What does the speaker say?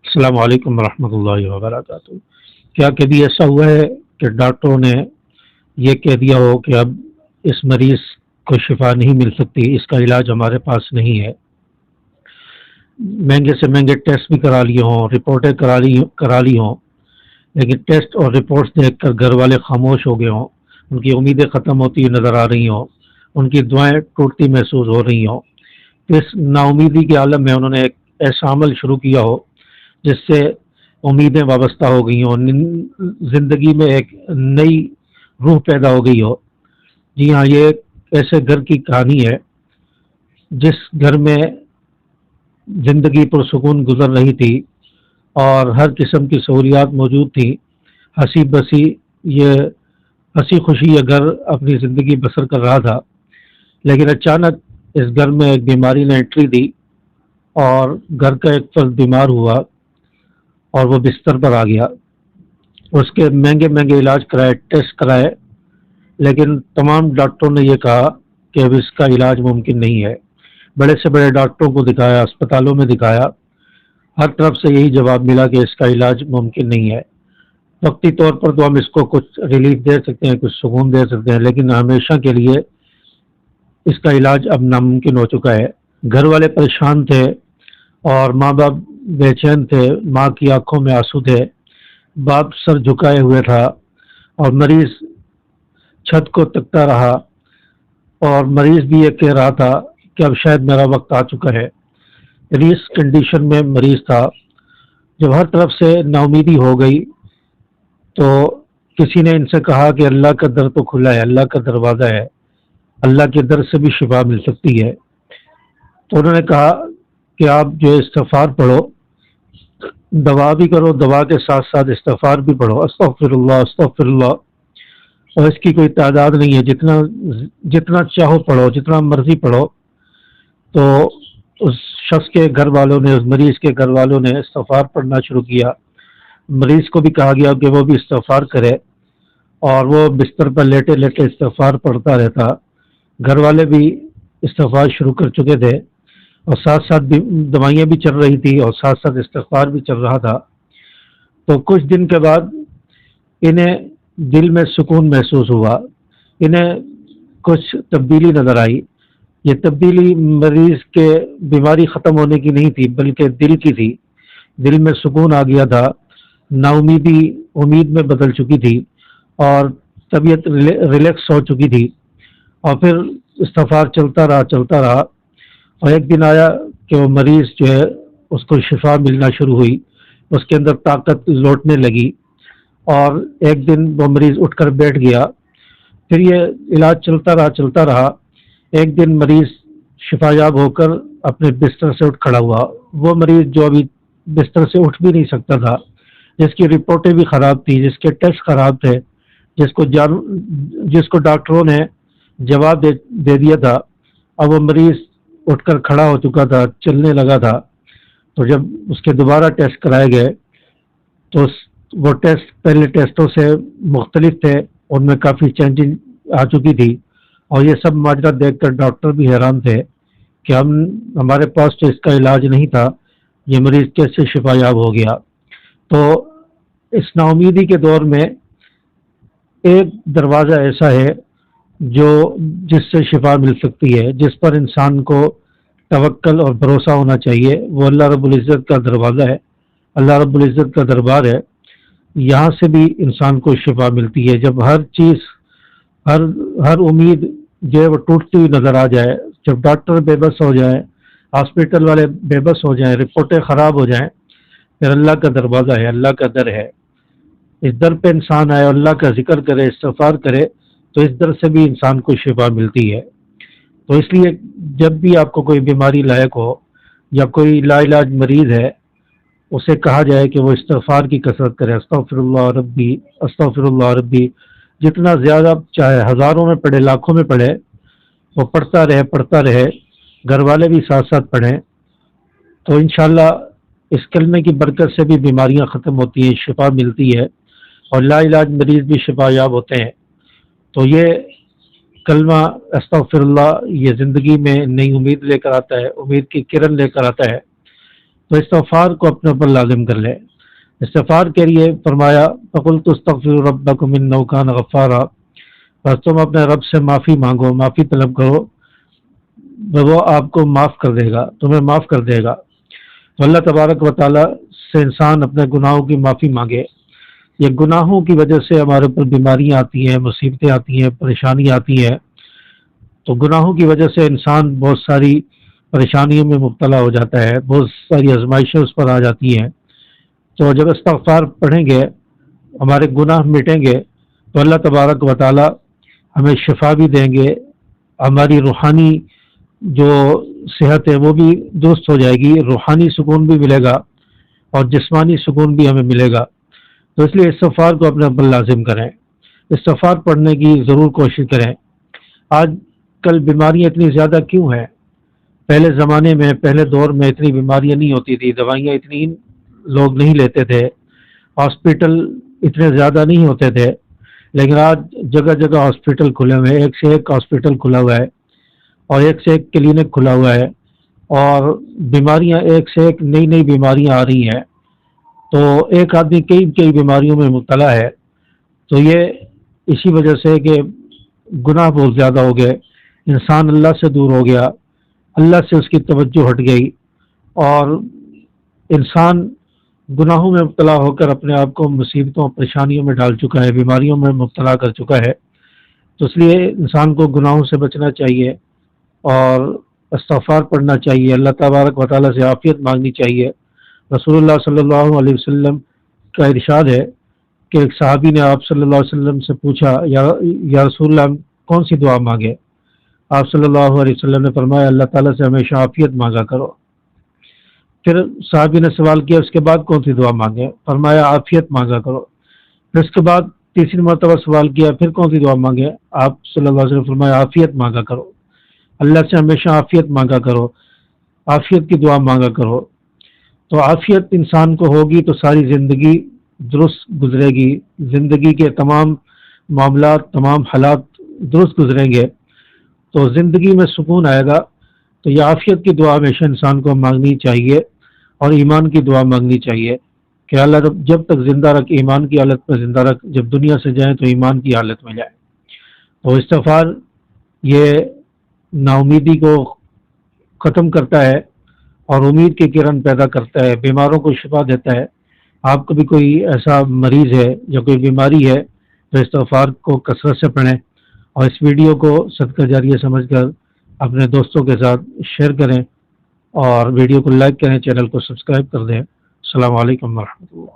السلام علیکم ورحمۃ اللہ وبرکاتہ۔ کیا کبھی ایسا ہوا ہے کہ ڈاکٹروں نے یہ کہہ دیا ہو کہ اب اس مریض کو شفا نہیں مل سکتی، اس کا علاج ہمارے پاس نہیں ہے؟ مہنگے سے مہنگے ٹیسٹ بھی کرا لیے ہوں، رپورٹیں کرا لی ہوں، لیکن ٹیسٹ اور رپورٹس دیکھ کر گھر والے خاموش ہو گئے ہوں، ان کی امیدیں ختم ہوتی ہوئی نظر آ رہی ہوں، ان کی دعائیں ٹوٹتی محسوس ہو رہی ہوں۔ اس نا امیدی کے عالم میں انہوں نے ایک ایسا عمل شروع کیا ہو جس سے امیدیں وابستہ ہو گئی ہوں، زندگی میں ایک نئی روح پیدا ہو گئی ہو۔ جی ہاں، یہ ایک ایسے گھر کی کہانی ہے جس گھر میں زندگی پرسکون گزر رہی تھی اور ہر قسم کی سہولیات موجود تھی۔ ہنسی بسی یہ ہنسی خوشی یہ گھر اپنی زندگی بسر کر رہا تھا، لیکن اچانک اس گھر میں ایک بیماری نے انٹری دی اور گھر کا ایک فرد بیمار ہوا اور وہ بستر پر آ گیا۔ اس کے مہنگے مہنگے علاج کرائے، ٹیسٹ کرائے، لیکن تمام ڈاکٹروں نے یہ کہا کہ اب اس کا علاج ممکن نہیں ہے۔ بڑے سے بڑے ڈاکٹروں کو دکھایا، اسپتالوں میں دکھایا، ہر طرف سے یہی جواب ملا کہ اس کا علاج ممکن نہیں ہے۔ وقتی طور پر تو ہم اس کو کچھ ریلیف دے سکتے ہیں، کچھ سکون دے سکتے ہیں، لیکن ہمیشہ کے لیے اس کا علاج اب ناممکن ہو چکا ہے۔ گھر والے پریشان تھے اور ماں باپ بے چین تھے، ماں کی آنکھوں میں آنسو تھے، باپ سر جھکائے ہوئے تھا، اور مریض چھت کو تکتا رہا، اور مریض بھی یہ کہہ رہا تھا کہ اب شاید میرا وقت آ چکا ہے۔ یعنی اس کنڈیشن میں مریض تھا۔ جب ہر طرف سے نا امیدی ہو گئی تو کسی نے ان سے کہا کہ اللہ کا در تو کھلا ہے، اللہ کا دروازہ ہے، اللہ کے در سے بھی شفا مل سکتی ہے۔ تو انہوں نے کہا کہ آپ جو استغفار پڑھو، دوا بھی کرو، دوا کے ساتھ ساتھ استغفار بھی پڑھو، استغفر اللہ استغفر اللہ، اور اس کی کوئی تعداد نہیں ہے، جتنا چاہو پڑھو، جتنا مرضی پڑھو۔ تو اس شخص کے گھر والوں نے، اس مریض کے گھر والوں نے استغفار پڑھنا شروع کیا۔ مریض کو بھی کہا گیا کہ وہ بھی استغفار کرے، اور وہ بستر پر لیٹے لیٹے استغفار پڑھتا رہتا۔ گھر والے بھی استغفار شروع کر چکے تھے، اور ساتھ ساتھ دوائیاں بھی چل رہی تھی اور ساتھ ساتھ استغفار بھی چل رہا تھا۔ تو کچھ دن کے بعد انہیں دل میں سکون محسوس ہوا، انہیں کچھ تبدیلی نظر آئی۔ یہ تبدیلی مریض کے بیماری ختم ہونے کی نہیں تھی، بلکہ دل کی تھی۔ دل میں سکون آ گیا تھا، نا امیدی امید میں بدل چکی تھی، اور طبیعت ریلیکس ہو چکی تھی۔ اور پھر استغفار چلتا رہا، اور ایک دن آیا کہ وہ مریض جو ہے اس کو شفا ملنا شروع ہوئی، اس کے اندر طاقت لوٹنے لگی، اور ایک دن وہ مریض اٹھ کر بیٹھ گیا۔ پھر یہ علاج چلتا رہا۔ ایک دن مریض شفا یاب ہو کر اپنے بستر سے اٹھ کھڑا ہوا۔ وہ مریض جو ابھی بستر سے اٹھ بھی نہیں سکتا تھا، جس کی رپورٹیں بھی خراب تھی، جس کے ٹیسٹ خراب تھے، جس کو ڈاکٹروں نے جواب دے دیا تھا، اب وہ مریض اٹھ کر کھڑا ہو چکا تھا، چلنے لگا تھا۔ تو جب اس کے دوبارہ ٹیسٹ کرائے گئے تو وہ ٹیسٹ پہلے ٹیسٹوں سے مختلف تھے، ان میں کافی چینجنگ آ چکی تھی، اور یہ سب ماجرا دیکھ کر ڈاکٹر بھی حیران تھے کہ ہمارے پاس تو اس کا علاج نہیں تھا، یہ مریض کیسے شفا یاب ہو گیا۔ تو اس نا امیدی کے دور میں ایک دروازہ ایسا ہے جس سے شفا مل سکتی ہے، جس پر انسان کو توکل اور بھروسہ ہونا چاہیے۔ وہ اللہ رب العزت کا دروازہ ہے، اللہ رب العزت کا دربار ہے۔ یہاں سے بھی انسان کو شفا ملتی ہے، جب ہر چیز، ہر امید جو ہے وہ ٹوٹتی ہوئی نظر آ جائے، جب ڈاکٹر بے بس ہو جائیں، ہاسپٹل والے بے بس ہو جائیں، رپورٹیں خراب ہو جائیں، پھر اللہ کا دروازہ ہے، اللہ کا در ہے۔ اس در پہ انسان آئے، اللہ کا ذکر کرے، استغفار کرے، تو اس در سے بھی انسان کو شفا ملتی ہے۔ تو اس لیے جب بھی آپ کو کوئی بیماری لاحق ہو یا کوئی لا علاج مریض ہے، اسے کہا جائے کہ وہ استغفار کی کثرت کرے، استغفر اللہ ربی استغفر اللہ ربی، جتنا زیادہ چاہے، ہزاروں میں پڑھے، لاکھوں میں پڑھے، وہ پڑھتا رہے، گھر والے بھی ساتھ ساتھ پڑھیں، تو انشاءاللہ اس کلمے کی برکت سے بھی بیماریاں ختم ہوتی ہیں، شفا ملتی ہے، اور لا علاج مریض بھی شفا یاب ہوتے ہیں۔ تو یہ کلمہ استغفر اللہ، یہ زندگی میں نئی امید لے کر آتا ہے، امید کی کرن لے کر آتا ہے۔ تو استغفار کو اپنے اوپر لازم کر لے۔ استغفار کے لیے فرمایا فقلت استغفروا ربکم انہ کان غفارا، بس تم اپنے رب سے معافی مانگو، معافی طلب کرو، وہ آپ کو معاف کر دے گا، تمہیں معاف کر دے گا۔ تو اللہ تبارک و تعالیٰ سے انسان اپنے گناہوں کی معافی مانگے۔ یہ گناہوں کی وجہ سے ہمارے اوپر بیماریاں آتی ہیں، مصیبتیں آتی ہیں، پریشانی آتی ہیں۔ تو گناہوں کی وجہ سے انسان بہت ساری پریشانیوں میں مبتلا ہو جاتا ہے، بہت ساری آزمائشیں اس پر آ جاتی ہیں۔ تو جب استغفار پڑھیں گے، ہمارے گناہ مٹیں گے، تو اللہ تبارک و تعالیٰ ہمیں شفا بھی دیں گے، ہماری روحانی جو صحت ہے وہ بھی درست ہو جائے گی، روحانی سکون بھی ملے گا اور جسمانی سکون بھی ہمیں ملے گا۔ تو اس لیے استغفار کو اپنے اوپر لازم کریں، استغفار پڑھنے کی ضرور کوشش کریں۔ آج کل بیماریاں اتنی زیادہ کیوں ہیں؟ پہلے زمانے میں، پہلے دور میں اتنی بیماریاں نہیں ہوتی تھی، دوائیاں اتنی لوگ نہیں لیتے تھے، ہاسپٹل اتنے زیادہ نہیں ہوتے تھے، لیکن آج جگہ جگہ ہاسپٹل کھلے ہوئے ہیں، ایک سے ایک ہاسپٹل کھلا ہوا ہے اور ایک سے ایک کلینک کھلا ہوا ہے، اور بیماریاں ایک سے ایک نئی نئی بیماریاں آ رہی ہیں۔ تو ایک آدمی کئی بیماریوں میں مبتلا ہے۔ تو یہ اسی وجہ سے کہ گناہ بہت زیادہ ہو گئے، انسان اللہ سے دور ہو گیا، اللہ سے اس کی توجہ ہٹ گئی، اور انسان گناہوں میں مبتلا ہو کر اپنے آپ کو مصیبتوں پریشانیوں میں ڈال چکا ہے، بیماریوں میں مبتلا کر چکا ہے۔ تو اس لیے انسان کو گناہوں سے بچنا چاہیے اور استغفار پڑھنا چاہیے، اللہ تبارک و تعالیٰ سے عافیت مانگنی چاہیے۔ رسول اللہ صلی اللہ علیہ وسلم کا ارشاد ہے کہ ایک صحابی نے آپ صلی اللہ علیہ وسلم سے پوچھا، یا رسول اللہ کون سی دعا مانگے؟ آپ صلی اللہ علیہ وسلم نے فرمایا اللہ تعالیٰ سے ہمیشہ عافیت مانگا کرو۔ پھر صحابی نے سوال کیا اس کے بعد کون سی دعا مانگے؟ فرمایا عافیت مانگا کرو۔ پھر اس کے بعد تیسری مرتبہ سوال کیا پھر کون سی دعا مانگے؟ آپ صلی اللہ علیہ وسلم نے فرمایا عافیت مانگا کرو، اللہ سے ہمیشہ عافیت مانگا کرو، عافیت کی دعا مانگا کرو۔ تو عافیت انسان کو ہوگی تو ساری زندگی درست گزرے گی، زندگی کے تمام معاملات، تمام حالات درست گزریں گے، تو زندگی میں سکون آئے گا۔ تو یہ عافیت کی دعا ہمیشہ انسان کو مانگنی چاہیے، اور ایمان کی دعا مانگنی چاہیے کہ اللہ جب تک زندہ رکھ، ایمان کی حالت میں زندہ رکھ، جب دنیا سے جائیں تو ایمان کی حالت میں جائیں۔ تو استغفار یہ نا امیدی کو ختم کرتا ہے اور امید کی کرن پیدا کرتا ہے، بیماروں کو شفا دیتا ہے۔ آپ کو بھی کوئی ایسا مریض ہے یا کوئی بیماری ہے تو استغفار کو کثرت سے پڑھیں، اور اس ویڈیو کو صدقہ جاریہ سمجھ کر اپنے دوستوں کے ساتھ شیئر کریں، اور ویڈیو کو لائک کریں، چینل کو سبسکرائب کر دیں۔ السلام علیکم ورحمۃ اللہ۔